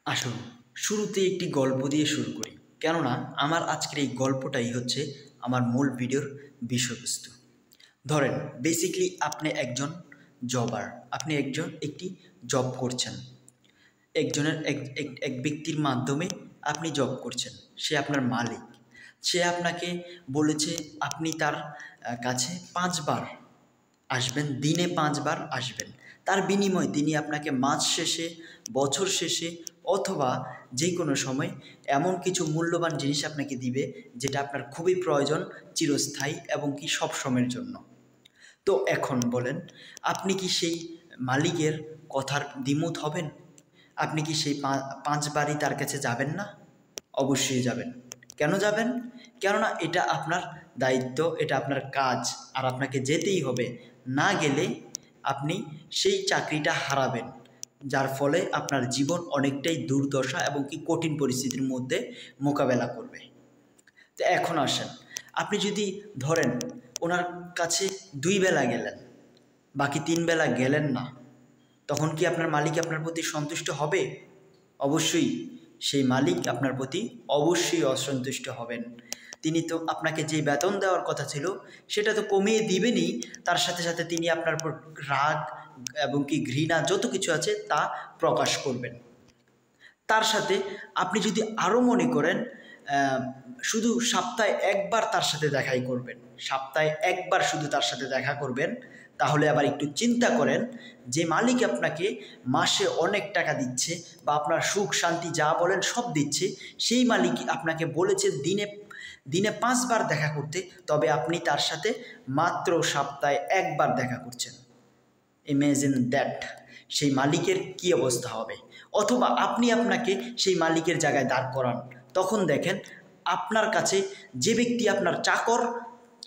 আসুন শুরুতে একটি গল্প দিয়ে শুরু করি, কেননা আমার আজকের এই গল্পটাই হচ্ছে আমার মূল ভিডিওর বিষয়বস্তু। ধরেন বেসিক্যালি আপনি একজন জবার, আপনি একটি জব করছেন, একজনের এক ব্যক্তির মাধ্যমে আপনি জব করছেন, সে আপনার মালিক। সে আপনাকে বলেছে আপনি তার কাছে 5 বার আসবেন, দিনে 5 বার আসবেন। তার বিনিময়ে তিনি আপনাকে মাস শেষে, বছর শেষে অথবা যে কোনো সময় এমন কিছু মূল্যবান জিনিস আপনাকে দিবে যেটা আপনার খুবই প্রয়োজন, চিরস্থায়ী এবং কি সব সময়ের জন্য। তো এখন বলেন, আপনি কি সেই মালিকের কথার দ্বিমত হবেন? আপনি কি সেই 5 বারই তার কাছে যাবেন না? অবশ্যই যাবেন। কেন যাবেন? কেননা এটা আপনার দায়িত্ব, এটা আপনার কাজ, আর আপনাকে যেতেই হবে। না গেলে আপনি সেই চাকরিটা হারাবেন, যার ফলে আপনার জীবন অনেকটাই দুর্দশা এবং কি কঠিন পরিস্থিতির মধ্যে মোকাবেলা করবে। তো এখন আসেন, আপনি যদি ধরেন ওনার কাছে 2 বেলা গেলেন, বাকি 3 বেলা গেলেন না, তখন কি আপনার মালিক আপনার প্রতি সন্তুষ্ট হবে? অবশ্যই সেই মালিক আপনার প্রতি অবশ্যই অসন্তুষ্ট হবেন। তিনি তো আপনাকে যে বেতন দেওয়ার কথা ছিল সেটা তো কমিয়ে দিবেনই, তার সাথে সাথে তিনি আপনার উপর রাগ এবং কি ঘৃণা যত কিছু আছে তা প্রকাশ করবেন। তার সাথে আপনি যদি আরও মনে করেন শুধু সপ্তাহে 1 বার তার সাথে দেখাই করবেন, সপ্তাহে 1 বার শুধু তার সাথে দেখা করবেন, তাহলে আবার একটু চিন্তা করেন, যে মালিক আপনাকে মাসে অনেক টাকা দিচ্ছে বা আপনার সুখ শান্তি যা বলেন সব দিচ্ছে, সেই মালিক আপনাকে বলেছে দিনে দিনে 5 বার দেখা করতে, তবে আপনি তার সাথে মাত্র সপ্তাহে 1 বার দেখা করছেন। ইমেজিন দ্যাট, সেই মালিকের কি অবস্থা হবে? অথবা আপনি আপনাকে সেই মালিকের জায়গায় দাঁড় করান, তখন দেখেন আপনার কাছে যে ব্যক্তি আপনার চাকর,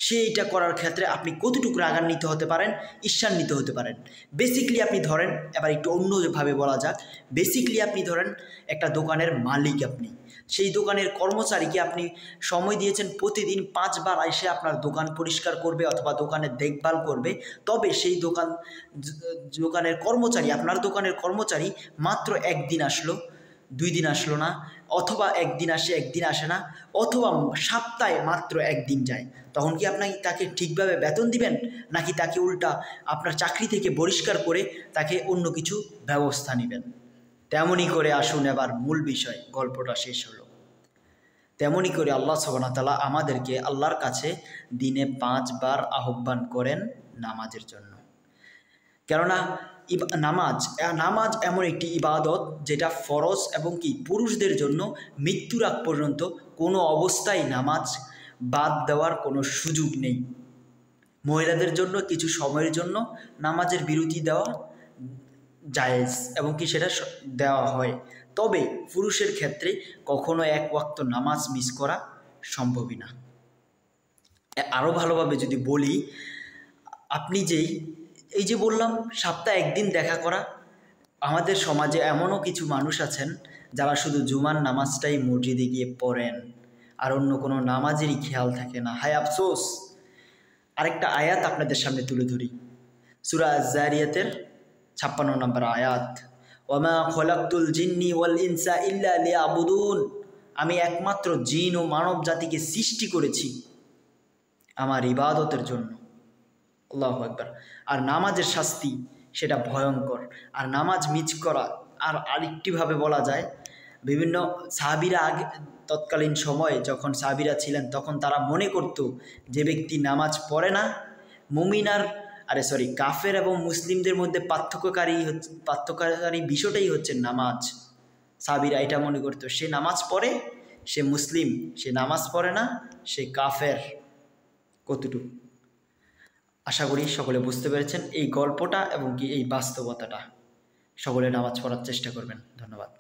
সে এটা করার ক্ষেত্রে আপনি কতটুকু রাগান্বিত হতে পারেন, ঈর্ষান্বিত হতে পারেন। বেসিক্যালি আপনি ধরেন, এবার একটু অন্যভাবে বলা যাক, বেসিক্যালি আপনি ধরেন একটা দোকানের মালিক, আপনি সেই দোকানের কর্মচারীকে আপনি সময় দিয়েছেন প্রতিদিন 5 বার এসে আপনার দোকান পরিষ্কার করবে অথবা দোকানের দেখভাল করবে, তবে সেই দোকানের কর্মচারী, আপনার দোকানের কর্মচারী মাত্র 1 দিন আসলো, 2 দিন আসলো না, অথবা 1 দিন আসে 1 দিন আসে না, অথবা সপ্তাহে মাত্র 1 দিন যায়, তখন কি আপনি তাকে ঠিকভাবে বেতন দিবেন, নাকি তাকে উল্টা আপনার চাকরি থেকে বহিষ্কার করে তাকে অন্য কিছু ব্যবস্থা নেবেন? তেমনই করে আসুন, এবার মূল বিষয়, গল্পটা শেষ হলো। তেমনই করে আল্লাহ সুবহানাহু ওয়া তাআলা আমাদেরকে আল্লাহর কাছে দিনে 5 বার আহ্বান করেন নামাজের জন্য। কেননা নামাজ এমন একটি ইবাদত যেটা ফরজ এবং কি পুরুষদের জন্য মৃত্যুর আগ পর্যন্ত কোনো অবস্থায় নামাজ বাদ দেওয়ার কোনো সুযোগ নেই। মহিলাদের জন্য কিছু সময়ের জন্য নামাজের বিরতি দেওয়া জায়েজ এবং কি সেটা দেওয়া হয়, তবে পুরুষের ক্ষেত্রে কখনো 1 ওয়াক্ত নামাজ মিস করা সম্ভবই না। আরও ভালোভাবে যদি বলি, আপনি এই যে বললাম সপ্তাহে 1 দিন দেখা করা, আমাদের সমাজে এমনও কিছু মানুষ আছেন যারা শুধু জুমার নামাজটাই মসজিদে গিয়ে পড়েন, আর অন্য কোনো নামাজেরই খেয়াল থাকে না। হায় আফসোস! আরেকটা আয়াত আপনাদের সামনে তুলে ধরি, সূরা আয-যারিয়াতের 56 নম্বর আয়াত, ওয়ামা খলাকতুল জিন্নি ওয়াল ইনসা ইল্লা লিয়াবুদুন, আমি একমাত্র জিন ও মানব জাতিকে সৃষ্টি করেছি আমার ইবাদতের জন্য। আল্লাহু আকবার। আর নামাজের শাস্তি সেটা ভয়ঙ্কর, আর নামাজ মিস করা, আর আরেকটিভাবে বলা যায়, বিভিন্ন সাহাবীরা আগে তৎকালীন সময়ে যখন সাহাবীরা ছিলেন তখন তারা মনে করত যে ব্যক্তি নামাজ পড়ে না, কাফের এবং মুসলিমদের মধ্যে পার্থক্যকারী বিষয়টাই হচ্ছে নামাজ। সাহাবীরা এটা মনে করত, সে নামাজ পড়ে, সে মুসলিম, সে নামাজ পড়ে না, সে কাফের। কতটুকু? আশা করি সকলে বুঝতে পেরেছেন এই গল্পটা এবং কি এই বাস্তবতাটা। সকলে নামাজ পড়ার চেষ্টা করবেন। ধন্যবাদ।